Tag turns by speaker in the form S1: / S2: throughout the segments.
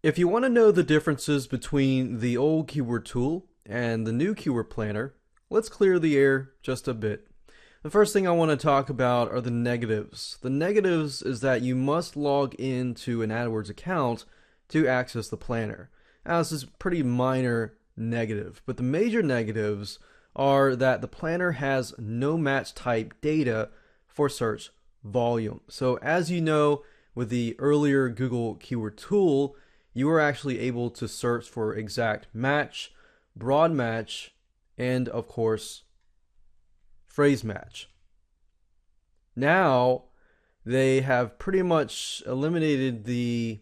S1: If you want to know the differences between the old keyword tool and the new keyword planner, let's clear the air just a bit. The first thing I want to talk about are the negatives. The negatives is that you must log into an AdWords account to access the planner. Now, this is a pretty minor negative, but the major negatives are that the planner has no match type data for search volume. So as you know, with the earlier Google keyword tool, you are actually able to search for exact match, broad match, and of course, phrase match. Now, they have pretty much eliminated the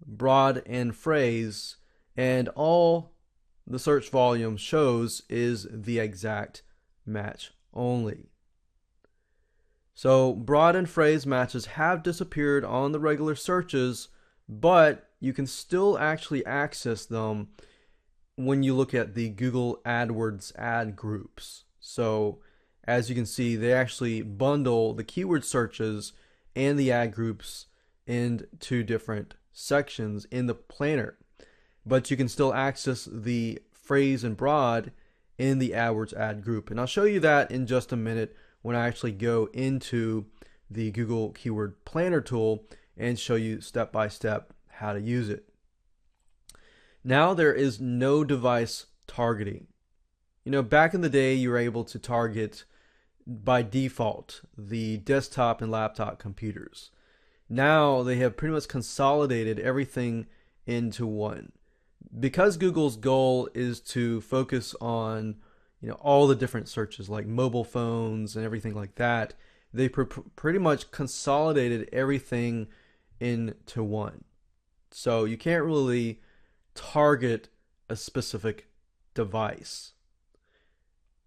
S1: broad and phrase, and all the search volume shows is the exact match only. So broad and phrase matches have disappeared on the regular searches, but you can still actually access them when you look at the Google AdWords ad groups. So as you can see, they actually bundle the keyword searches and the ad groups in two different sections in the planner. But you can still access the phrase and broad in the AdWords ad group. And I'll show you that in just a minute when I actually go into the Google Keyword Planner tool and show you step by step how to use it. Now there is no device targeting. You know, back in the day, you were able to target by default the desktop and laptop computers. Now they have pretty much consolidated everything into one. Because Google's goal is to focus on all the different searches like mobile phones and everything like that, they pretty much consolidated everything into one. So you can't really target a specific device.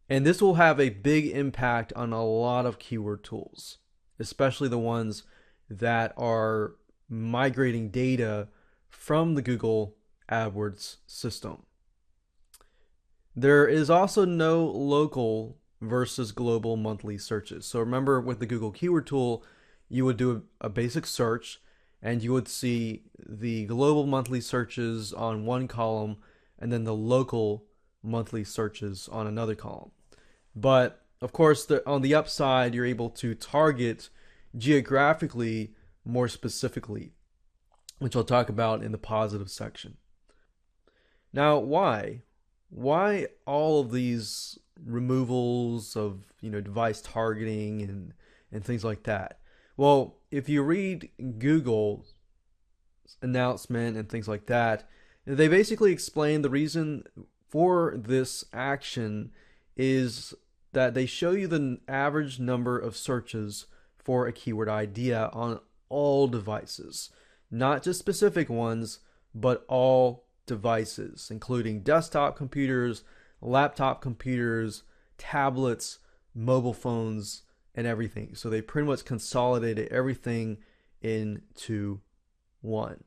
S1: And this will have a big impact on a lot of keyword tools, especially the ones that are migrating data from the Google AdWords system. There is also no local versus global monthly searches. So remember, with the Google Keyword Tool, you would do a basic search and you would see the global monthly searches on one column and then the local monthly searches on another column. But of course, on the upside, you're able to target geographically more specifically, which I'll talk about in the positive section. Now, why? Why all of these removals of device targeting and things like that? Well, if you read Google's announcement and things like that, they basically explain the reason for this action is that they show you the average number of searches for a keyword idea on all devices, not just specific ones, but all devices, including desktop computers, laptop computers, tablets, mobile phones, and everything. So they pretty much consolidated everything into one.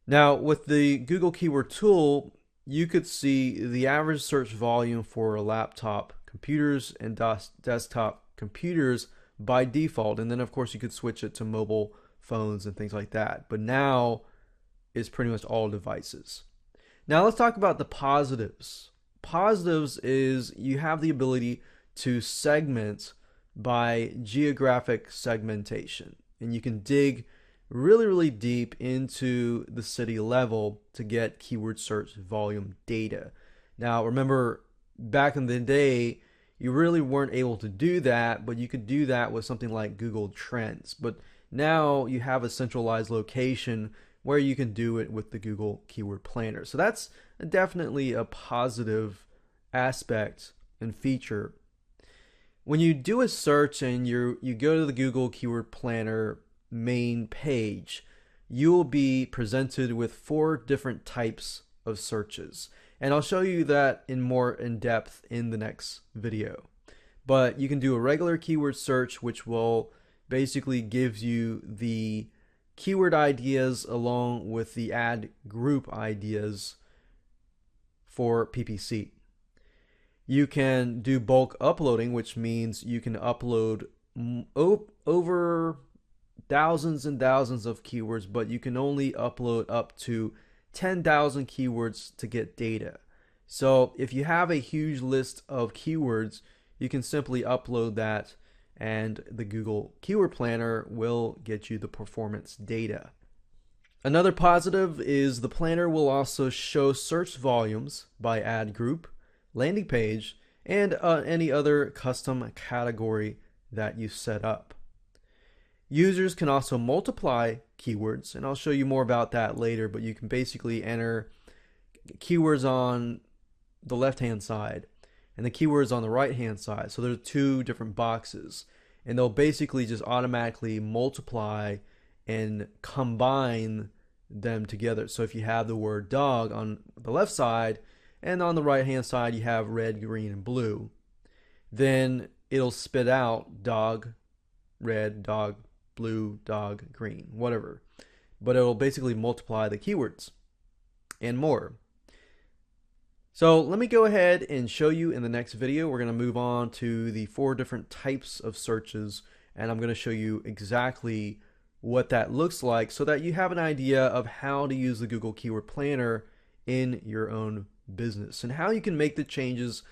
S1: Now, with the Google Keyword Tool, you could see the average search volume for laptop computers and desktop computers by default. And then, of course, you could switch it to mobile phones and things like that. But now it's pretty much all devices. Now, let's talk about the positives. Positives is you have the ability to segment by geographic segmentation. And you can dig really deep into the city level to get keyword search volume data. Now, remember, back in the day, you really weren't able to do that, but you could do that with something like Google Trends. But now you have a centralized location where you can do it with the Google Keyword Planner. So that's definitely a positive aspect and feature. When you do a search and you go to the Google Keyword Planner main page, you will be presented with 4 different types of searches. And I'll show you that in more in depth in the next video. But you can do a regular keyword search, which will basically give you the keyword ideas along with the ad group ideas for PPC. You can do bulk uploading, which means you can upload over thousands and thousands of keywords, but you can only upload up to 10,000 keywords to get data. So if you have a huge list of keywords, you can simply upload that and the Google Keyword Planner will get you the performance data. Another positive is the planner will also show search volumes by ad group, landing page, and any other custom category that you set up. Users can also multiply keywords, and I'll show you more about that later, but you can basically enter keywords on the left-hand side and the keywords on the right-hand side. So there's two different boxes, and they'll basically just automatically multiply and combine them together. So if you have the word dog on the left side and on the right-hand side you have red, green, and blue, then it'll spit out dog, red, dog, blue, dog, green, whatever. But it'll basically multiply the keywords and more. So let me go ahead and show you in the next video. We're going to move on to the 4 different types of searches, and I'm going to show you exactly what that looks like so that you have an idea of how to use the Google Keyword Planner in your own business and how you can make the changes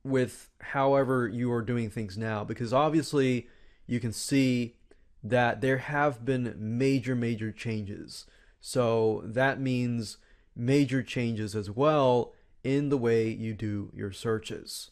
S1: with however you are doing things now, because obviously you can see that there have been major changes. So that means major changes as well in the way you do your searches.